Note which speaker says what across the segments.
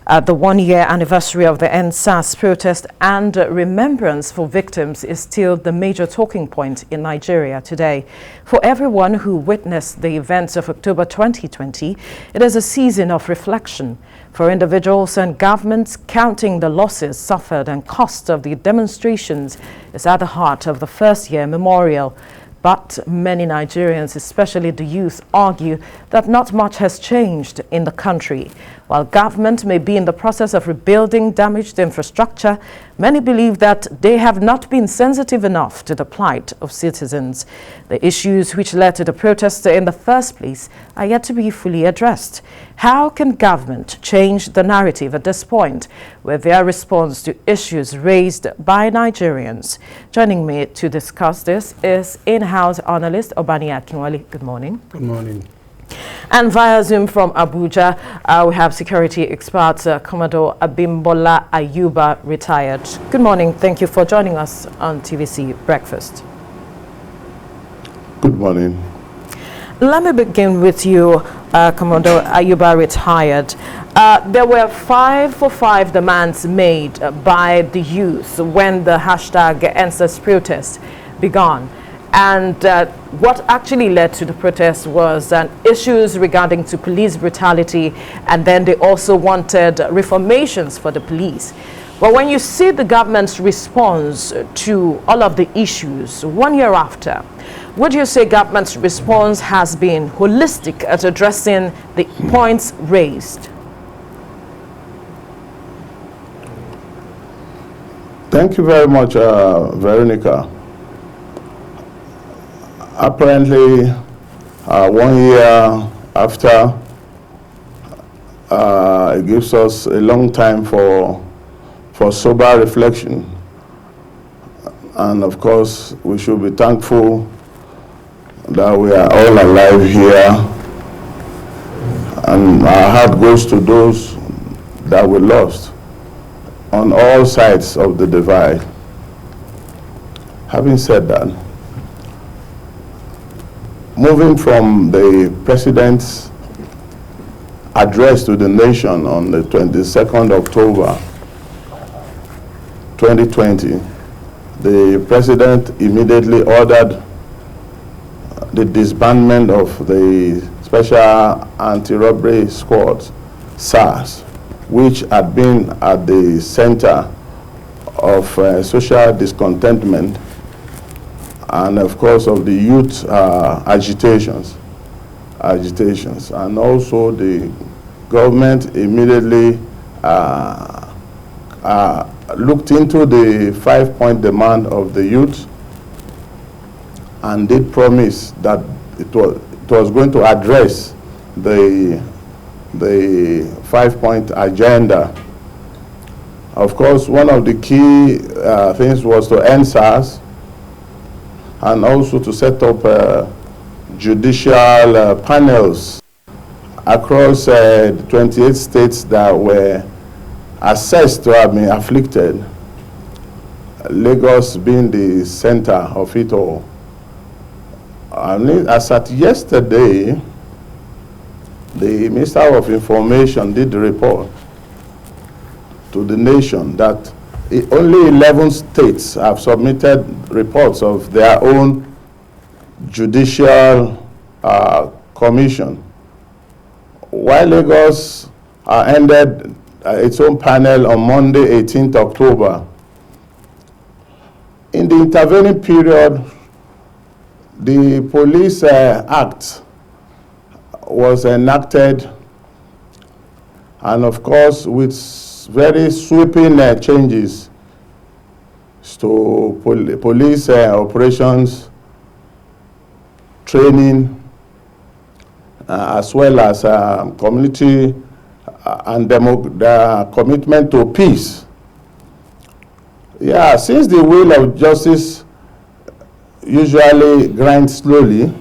Speaker 1: The one-year anniversary of the EndSARS protest and remembrance for victims is still the major talking point in Nigeria today. For everyone who witnessed the events of October 2020, it is a season of reflection. For individuals and governments, counting the losses suffered and costs of the demonstrations is at the heart of the first-year memorial. But many Nigerians, especially the youth, argue that not much has changed in the country. While government may be in the process of rebuilding damaged infrastructure, many believe that they have not been sensitive enough to the plight of citizens. The issues which led to the protests in the first place are yet to be fully addressed. How can government change the narrative at this point with their response to issues raised by Nigerians? Joining me to discuss this is in-house analyst Obaniyi Akinwale. Good morning.
Speaker 2: Good morning.
Speaker 1: And via Zoom from Abuja, we have security expert Commodore Abimbola Ayuba, retired. Good morning. Thank you for joining us on TVC Breakfast.
Speaker 2: Good morning.
Speaker 1: Let me begin with you, Commodore Ayuba, retired. There were 5 for 5 demands made by the youth when the hashtag EndSARS protest began. And what actually led to the protest was issues regarding to police brutality, and then they also wanted reformations for the police. But when you see the government's response to all of the issues 1 year after, would you say government's response has been holistic at addressing the points raised?
Speaker 2: Thank you very much, Veronica. Apparently, 1 year after, it gives us a long time for sober reflection. And of course, we should be thankful that we are all alive here. And our heart goes to those that we lost on all sides of the divide. Having said that, moving from the president's address to the nation on the 22nd October 2020, the president immediately ordered the disbandment of the Special Anti-Robbery Squad, SARS, which had been at the center of social discontentment and of course of the youth agitations. And also the government immediately looked into the 5-point demand of the youth and did promise that it was going to address the 5-point agenda. Of course, one of the key things was to end SARS and also to set up judicial panels across 28 states that were assessed to have been afflicted, Lagos being the center of it all. And as at yesterday, the Minister of Information did report to the nation that only 11 states have submitted reports of their own judicial commission, while Lagos ended its own panel on Monday, 18th October. In the intervening period, the Police Act was enacted, and of course with very sweeping changes to police operations, training, as well as community and the commitment to peace. Yeah, since the wheel of justice usually grinds slowly,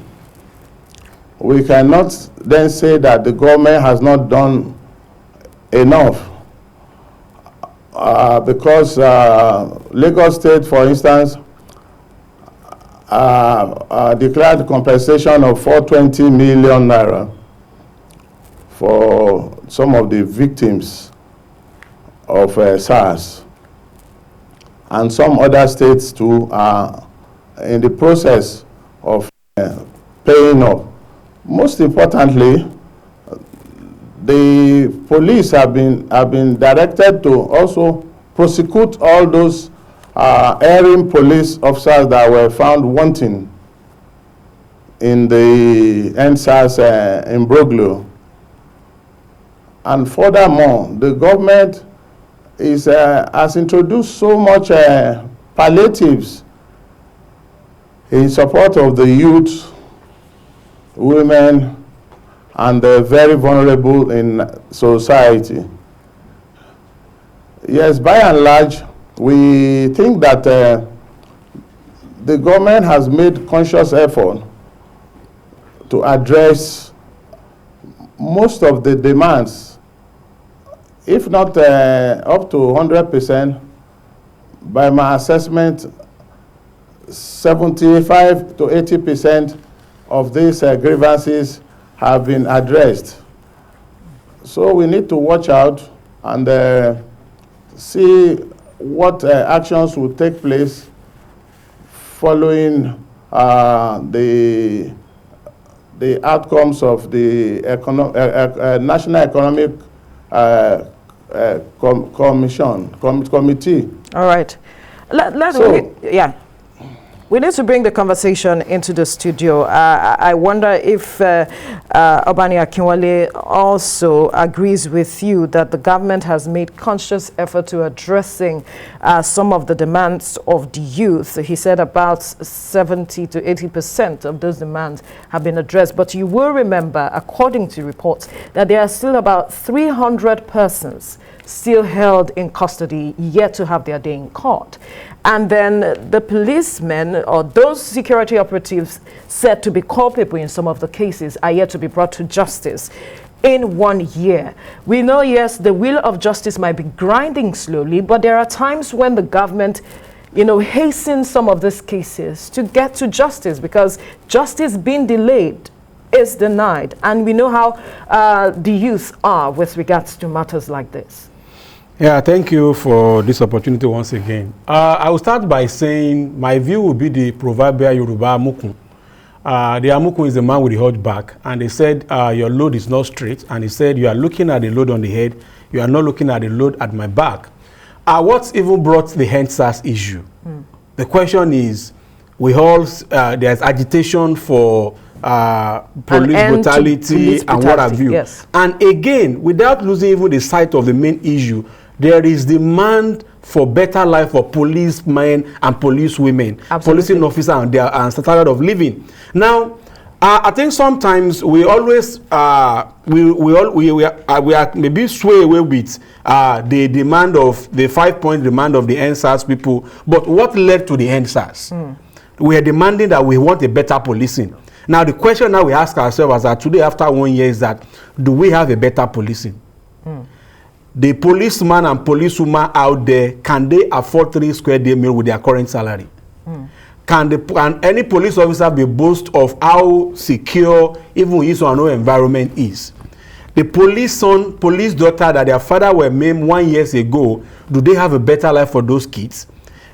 Speaker 2: we cannot then say that the government has not done enough. Because Lagos State, for instance, declared compensation of 420 million naira for some of the victims of SARS. And some other states too are in the process of paying up. Most importantly, the police have been directed to also prosecute all those erring police officers that were found wanting in the EndSARS imbroglio. And furthermore, the government has introduced so much palliatives in support of the youth, women, and the very vulnerable in society. Yes, by and large, we think that the government has made conscious effort to address most of the demands, if not up to 100%. By my assessment, 75 to 80% of these grievances have been addressed. So we need to watch out and see what actions will take place following the outcomes of the National Economic Committee.
Speaker 1: All right. We need to bring the conversation into the studio. I wonder if Obaniyi Akinwale also agrees with you that the government has made conscious effort to addressing some of the demands of the youth. He said about 70 to 80% of those demands have been addressed. But you will remember, according to reports, that there are still about 300 persons still held in custody, yet to have their day in court. And then the policemen or those security operatives said to be culpable in some of the cases are yet to be brought to justice in 1 year. We know, yes, the wheel of justice might be grinding slowly, but there are times when the government, hastens some of these cases to get to justice, because justice being delayed is denied. And we know how the youth are with regards to matters like this.
Speaker 3: Yeah, thank you for this opportunity once again. I will start by saying my view will be the proverbial Yoruba Amukun. The Amukun is the man with the hunchback, and they said your load is not straight, and he said you are looking at the load on the head, you are not looking at the load at my back. What's even brought the EndSARS issue? The question is, there's agitation for police brutality and what have you. Yes. And again, without losing even the sight of the main issue, there is demand for better life for policemen and policewomen, policing officers and their standard of living. Now, I think sometimes we always we are maybe sway away with the demand of the 5-point demand of the EndSARS people. But what led to the EndSARS? We are demanding that we want a better policing. Now, the question now we ask ourselves as that today, after 1 year, is that do we have a better policing? The policeman and policewoman out there, can they afford 3 square day meal with their current salary? Can any police officer be boast of how secure even his or her environment is? The police son, police daughter that their father were maimed 1 year ago, do they have a better life for those kids?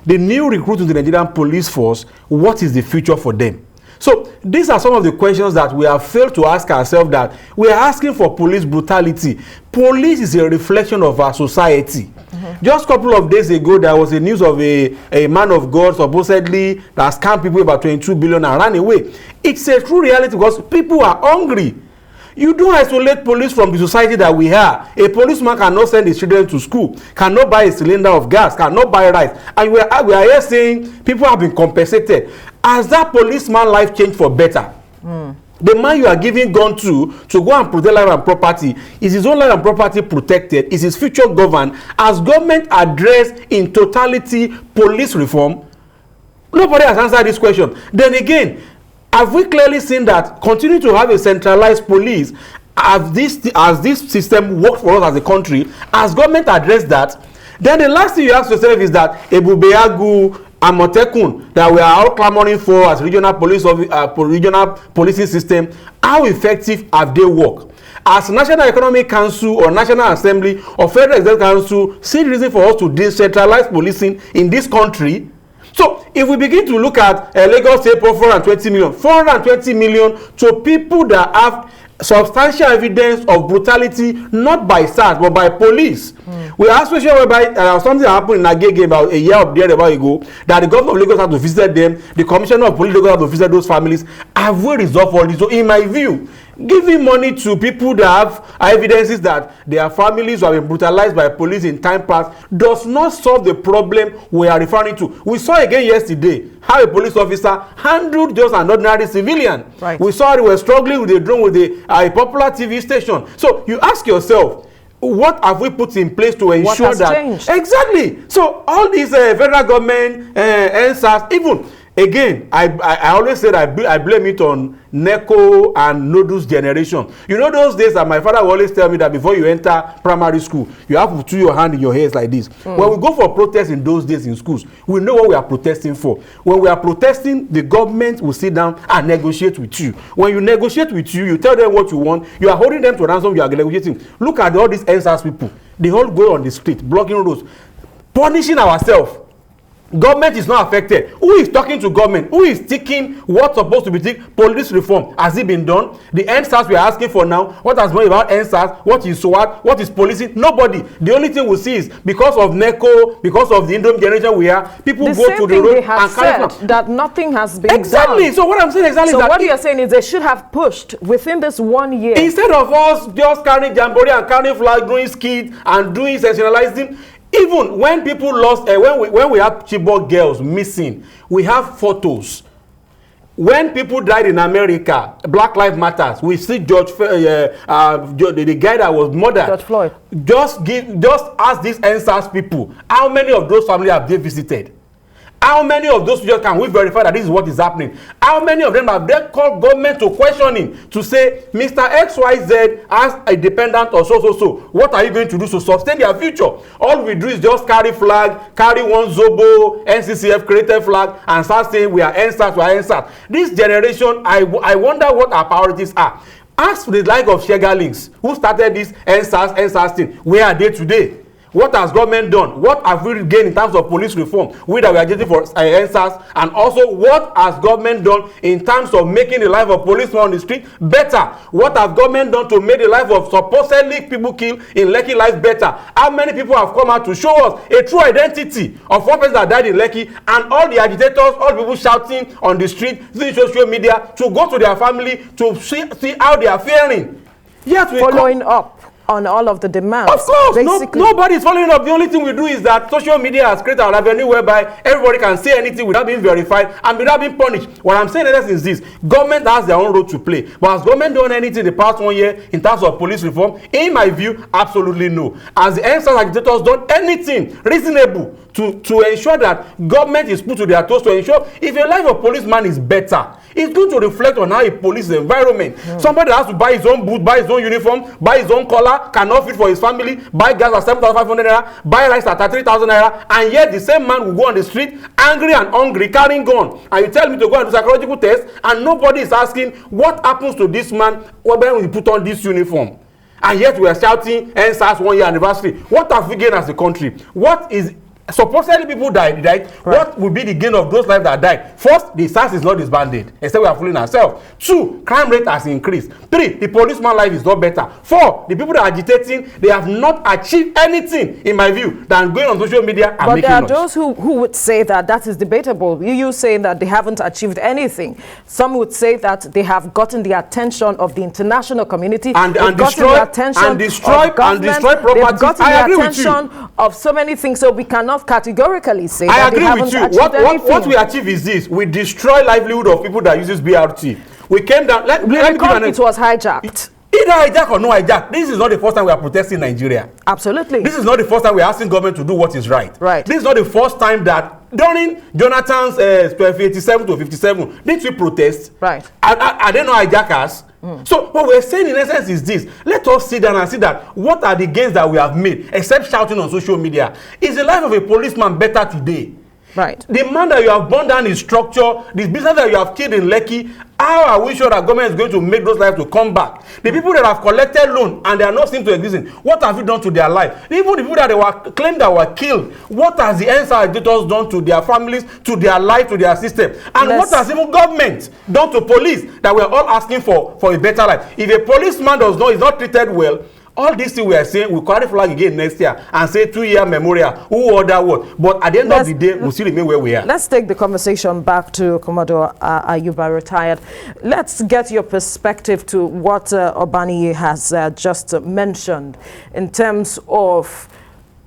Speaker 3: The new recruit to the Nigerian police force, what is the future for them? So these are some of the questions that we have failed to ask ourselves, that we are asking for police brutality. Police is a reflection of our society. Just a couple of days ago, there was a news of a man of God supposedly that scammed people about 22 billion and ran away. It's a true reality because people are hungry. You don't isolate police from the society that we are. A policeman cannot send his children to school, cannot buy a cylinder of gas, cannot buy rice. And we are here saying people have been compensated. Has that policeman life changed for better? The man you are giving gun to go and protect life and property, is his own life and property protected? Is his future governed? Has government addressed in totality police reform? Nobody has answered this question. Then again, have we clearly seen that continue to have a centralized police, as this system worked for us as a country? Has government addressed that? Then the last thing you ask yourself is that Ebubeagu, Amotekun, that we are all clamoring for as regional policing system, how effective have they worked? As National Economic Council or National Assembly or Federal Executive Council, see the reason for us to decentralize policing in this country. So if we begin to look at Lagos State for 420 million to people that have substantial evidence of brutality, not by SARS but by police. We are especially whereby something happened in Agege about a year or there ago, that the governor of Lagos had to visit them, the commissioner of police Lagos had to visit those families. Have we resolved all this? So in my view, giving money to people that have evidences that their families have been brutalized by police in time past does not solve the problem we are referring to. We saw again yesterday how a police officer handled just an ordinary civilian. Right. We saw they were struggling with a drone with a popular TV station. So you ask yourself, what have we put in place to ensure that changed? Exactly. So all these federal government EndSARS, even again, I always said I blame it on NECO and Noodles generation. You know those days that my father would always tell me that before you enter primary school, you have to put your hand in your hairs like this. When we go for protest in those days in schools, we know what we are protesting for. When we are protesting, the government will sit down and negotiate with you. When you negotiate with you, you tell them what you want, you are holding them to ransom, you are negotiating. Look at all these EndSARS people. They all go on the street, blocking roads, punishing ourselves. Government is not affected. Who is talking to government? Who is taking what's supposed to be taken? Police reform. Has it been done? The EndSARS we are asking for now. What has been about EndSARS? What is SWAT? What is policing? Nobody. The only thing we see is because of NECO, because of the Indom generation we are, people go to the road and carry
Speaker 1: that nothing has been
Speaker 3: exactly
Speaker 1: done.
Speaker 3: So what I'm saying exactly
Speaker 1: so
Speaker 3: is that
Speaker 1: what you're saying is they should have pushed within this 1 year.
Speaker 3: Instead of us just carrying jamboree and carrying flag, doing skit and doing sensationalizing. Even when people lost, when we have Chibok girls missing, we have photos. When people died in America, Black Lives Matters. We see the guy that was murdered.
Speaker 1: George Floyd.
Speaker 3: Just ask these EndSARS people, how many of those families have they visited? How many of those just can we verify that this is what is happening? How many of them have they called government to questioning to say, Mr. XYZ as a dependent or so, what are you going to do to sustain their future? All we do is just carry flag, carry one Zobo, NCCF created flag, and start saying we are EndSARS, we are EndSARS. This generation, I wonder what our priorities are. Ask the like of Shegalings, who started this EndSARS thing. Where are they today? What has government done? What have we gained in terms of police reform? We that we are getting for EndSARS, and also what has government done in terms of making the life of policemen on the street better? What has government done to make the life of supposedly people killed in Lekki life better? How many people have come out to show us a true identity of one person that died in Lekki, and all the agitators, all the people shouting on the street, through social media, to go to their family to see how they are faring? Yet we
Speaker 1: following up on all of the demands.
Speaker 3: Of course, nobody is following up. The only thing we do is that social media has created an avenue whereby everybody can say anything without being verified and without being punished. What I'm saying is this: government has their own role to play. But has government done anything in the past 1 year in terms of police reform? In my view, absolutely no. Has the EndSARS agitators done anything reasonable to ensure that government is put to their toes to ensure if a life of policeman is better, it's going to reflect on how he polices the environment. Somebody has to buy his own boot, buy his own uniform, buy his own collar, cannot fit for his family, buy gas at 7,500 naira, buy rice at 3,000 naira, and yet the same man will go on the street angry and hungry, carrying gun, and you tell me to go and do psychological test, and nobody is asking what happens to this man when we put on this uniform. And yet we are shouting EndSARS 1 year anniversary. What have we gained as a country? What is supposedly people died, right? What will be the gain of those lives that died? First, the SARS is not disbanded, except we are fooling ourselves. 2, crime rate has increased. 3, the policeman life is not better. 4, the people that are agitating, they have not achieved anything, in my view, than going on social media and making noise.
Speaker 1: But there are those who would say that is debatable. You saying that they haven't achieved anything. Some would say that they have gotten the attention of the international community
Speaker 3: and destroy property.
Speaker 1: They've gotten
Speaker 3: I agree
Speaker 1: the
Speaker 3: with you.
Speaker 1: attention of so many things, so we cannot categorically say
Speaker 3: I
Speaker 1: that
Speaker 3: agree
Speaker 1: they haven't
Speaker 3: with you.
Speaker 1: achieved anything.
Speaker 3: What we achieve is this: we destroy livelihood of people that uses BRT. We came down. Let me
Speaker 1: it was hijacked.
Speaker 3: Either hijack or no hijack, this is not the first time we are protesting in Nigeria.
Speaker 1: Absolutely.
Speaker 3: This is not the first time we are asking government to do what is right.
Speaker 1: Right.
Speaker 3: This is not the first time that during Jonathan's 1287 to 57, did we protest?
Speaker 1: Right.
Speaker 3: Are they not hijackers? So what we're saying in essence is this: let us sit down and see that what are the gains that we have made, except shouting on social media. Is the life of a policeman better today?
Speaker 1: Right.
Speaker 3: The man that you have burned down his structure, the business that you have killed in Lekki, how are we sure that government is going to make those lives to come back? The people that have collected loan and they are not seen to exist, what have you done to their life? Even the people that they were claimed that were killed, what has the EndSARS agitators done to their families, to their life, to their system? And what has even government done to police that we're all asking for a better life? If a policeman is not treated well, all these things we are saying, we'll carry flag again next year and say 2-year memorial, who order what. But at the end of the day, we'll still remain where we are.
Speaker 1: Let's take the conversation back to Commodore Ayuba, retired. Let's get your perspective to what Obaniyi has just mentioned in terms of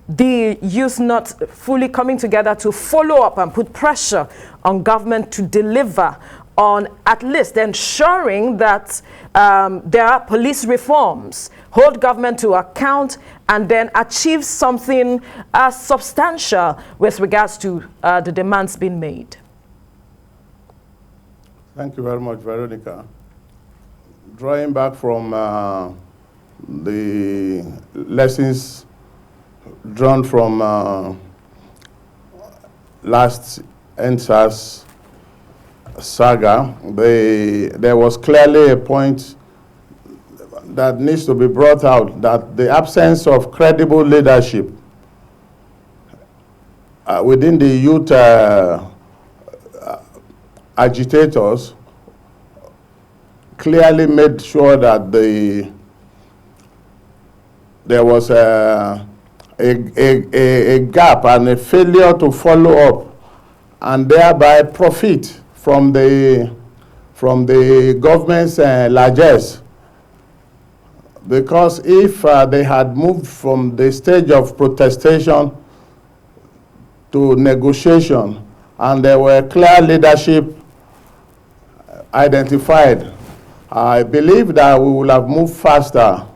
Speaker 1: the youth not fully coming together to follow up and put pressure on government to deliver on at least ensuring that there are police reforms, hold government to account, and then achieve something substantial with regards to the demands being made.
Speaker 2: Thank you very much, Veronica. Drawing back from the lessons drawn from last EndSARS saga, there was clearly a point that needs to be brought out, that the absence of credible leadership within the youth agitators clearly made sure that there was a gap and a failure to follow up and thereby profit from the government's largesse. Because if they had moved from the stage of protestation to negotiation and there were clear leadership identified, I believe that we will have moved faster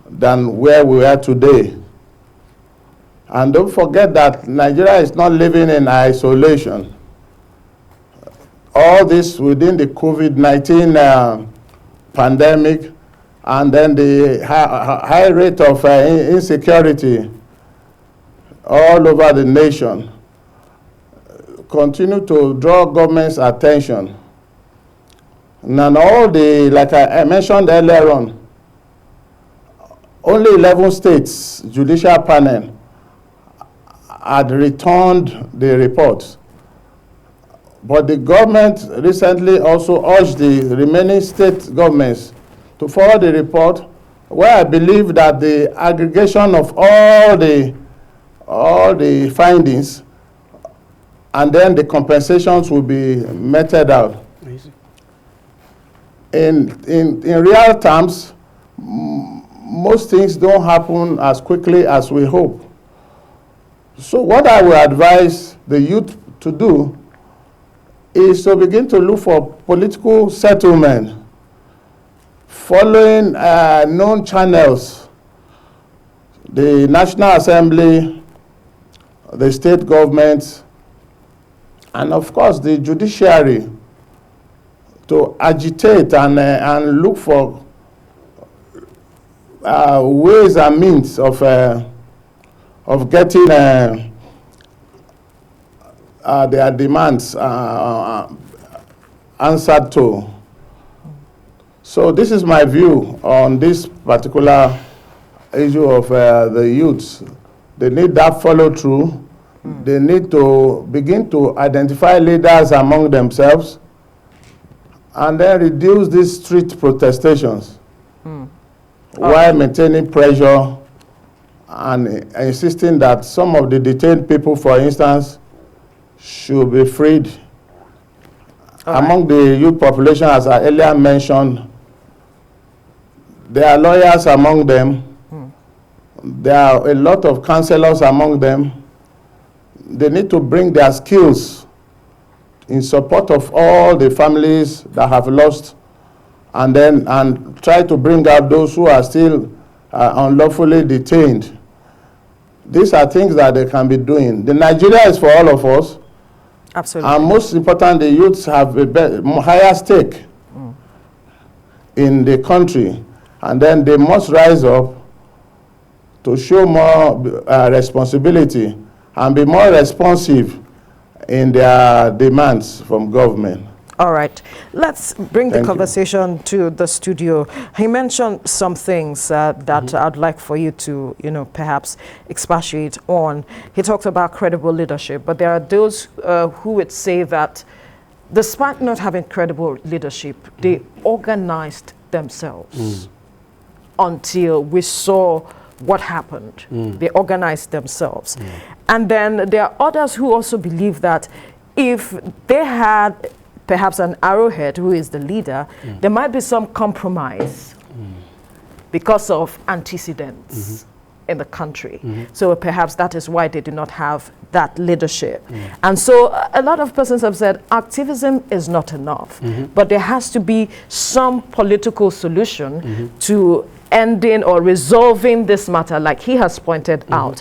Speaker 2: than where we are today. And don't forget that Nigeria is not living in isolation. All this within the COVID-19 pandemic, and then the high rate of insecurity all over the nation continue to draw government's attention. And all the, like I mentioned earlier on, only 11 states judicial panel had returned the reports. But the government recently also urged the remaining state governments to forward the report, where I believe that the aggregation of all the findings and then the compensations will be meted out. In real terms, most things don't happen as quickly as we hope. So what I will advise the youth to do is to begin to look for political settlement following known channels: the National Assembly, the state governments, and of course the judiciary, to agitate and look for ways and means of getting their demands answered to. So this is my view on this particular issue of the youths. They need that follow through. They need to begin to identify leaders among themselves and then reduce these street protestations while maintaining pressure and insisting that some of the detained people, for instance, should be freed. Among the youth population, as I earlier mentioned, there are lawyers among them. There are a lot of counselors among them. They need to bring their skills in support of all the families that have lost, and try to bring out those who are still unlawfully detained. These are things that they can be doing. The Nigeria is for all of us.
Speaker 1: Absolutely.
Speaker 2: And most important, the youths have a higher stake in the country. And then they must rise up to show more responsibility and be more responsive in their demands from government.
Speaker 1: All right, let's bring the conversation to the studio. He mentioned some things that I'd like for you to, perhaps expatiate on. He talked about credible leadership, but there are those who would say that despite not having credible leadership, they organized themselves until we saw what happened. They organized themselves. And then there are others who also believe that if they had perhaps an arrowhead who is the leader, there might be some compromise because of antecedents in the country. So perhaps that is why they do not have that leadership. And so a lot of persons have said activism is not enough, but there has to be some political solution to ending or resolving this matter, like he has pointed out.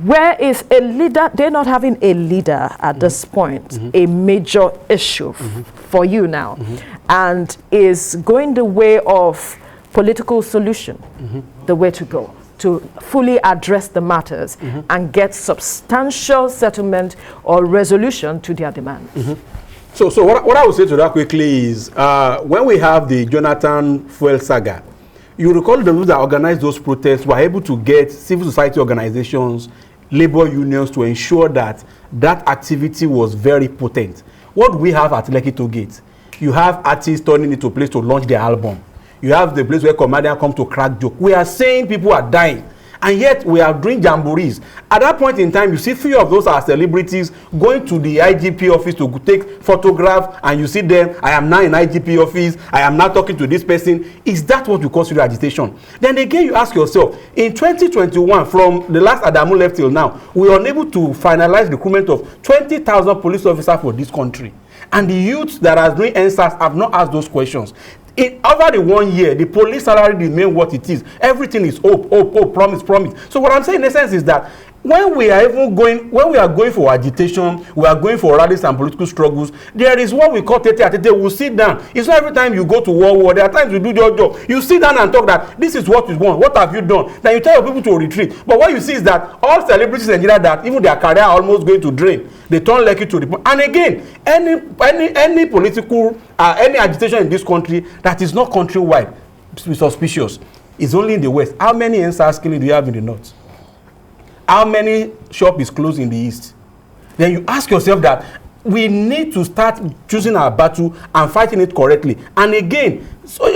Speaker 1: Where is a leader? They're not having a leader at this point, a major issue for you now, and is going the way of political solution, the way to go, to fully address the matters and get substantial settlement or resolution to their demands.
Speaker 3: So what I would say to that quickly is, when we have the Jonathan Fuel saga, you recall the rules that organized those protests were able to get civil society organizations, labor unions to ensure that that activity was very potent. What do we have at Lekki Toll Gate? You have artists turning into a place to launch their album. You have the place where comedians come to crack joke. We are saying people are dying, and yet we are doing jamborees. At that point in time, you see few of those are celebrities going to the IGP office to take photographs, and you see them, I am now in IGP office, I am now talking to this person. Is that what we consider agitation? Then again, you ask yourself, in 2021, from the last Adamu left till now, we are unable to finalize the recruitment of 20,000 police officers for this country. And the youths that are doing EndSARS have not asked those questions. Over the 1 year, the police salary remain what it is. Everything is hope, promise. So what I'm saying in essence is that when we are going for agitation, we are going for rallies and political struggles, there is what we call tete-a-tete. We'll sit down. It's not every time you go to war. There are times you do your job. You sit down and talk that this is what we want. What have you done? Then you tell your people to retreat. But what you see is that all celebrities in Nigeria that even their career are almost going to drain, they turn Lekki to the point. And again, any political, any agitation in this country that is not countrywide, suspicious, is only in the West. How many EndSARS killings do you have in the North? How many shops is closed in the East? Then you ask yourself that we need to start choosing our battle and fighting it correctly. And again, so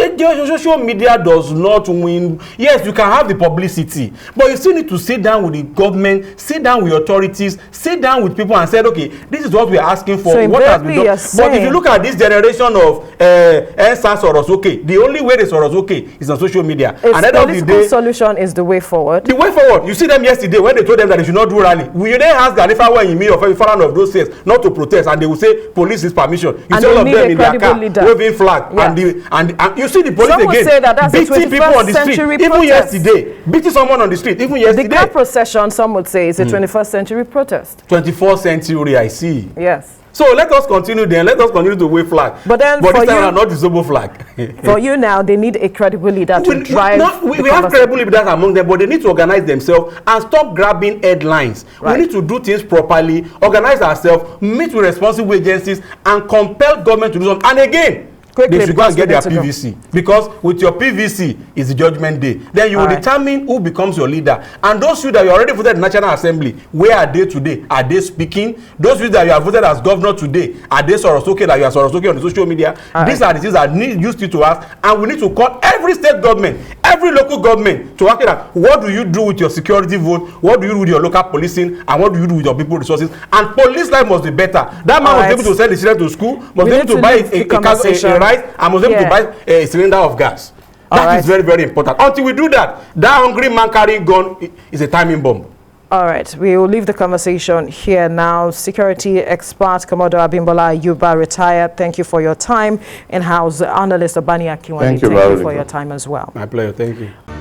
Speaker 3: social media does not win. Yes, you can have the publicity, but you still need to sit down with the government, sit down with authorities, sit down with people and say, okay, this is what we are asking for. So what has been done? But if you look at this generation of EndSARS Sorosoke, the only way they Sorosoke is on social media.
Speaker 1: And at the end of the day, solution is the way forward. The
Speaker 3: way forward. You see them yesterday when they told them that they should not do rally. We then ask that if I were in me or if one of those says not to protest, and they will say police is permission. You
Speaker 1: and
Speaker 3: see all of them in their car waving flag, and you see the police
Speaker 1: some
Speaker 3: again
Speaker 1: say that
Speaker 3: beating people on the street. Even
Speaker 1: protest.
Speaker 3: Yesterday, beating someone on the street. Even yesterday,
Speaker 1: the car procession, some would say, is a 21st century protest.
Speaker 3: 24th century, I see.
Speaker 1: Yes.
Speaker 3: So let us continue then. Let us continue to wave flag.
Speaker 1: But then,
Speaker 3: this time not the Zobo flag.
Speaker 1: For you now, they need a credible leader to drive.
Speaker 3: We have credible leaders among them, but they need to organize themselves and stop grabbing headlines. Right. We need to do things properly, organize ourselves, meet with responsible agencies, and compel government to do something. And again, they should go and get their PVC. Because with your PVC is the judgment day. Then you will determine who becomes your leader. And those you that you already voted in the National Assembly, where are they today? Are they speaking? Those you that you have voted as governor today, are they Sorosoke that you are Sorosoke on the social media? These are the things that need used to ask. And we need to call every state government, every local government to ask that what do you do with your security vote? What do you do with your local policing? And what do you do with your people resources? And police life must be better. That man was able to send the children to school, must be able to buy a I was able to buy a cylinder of gas. That is very, very important. Until we do that, that hungry man carrying gun is a timing bomb.
Speaker 1: All right, we will leave the conversation here now. Security expert Commodore Abimbola Yuba, retired. Thank you for your time. In-house analyst Obaniyi Akinwale, thank you for your time as well.
Speaker 3: My pleasure. Thank you.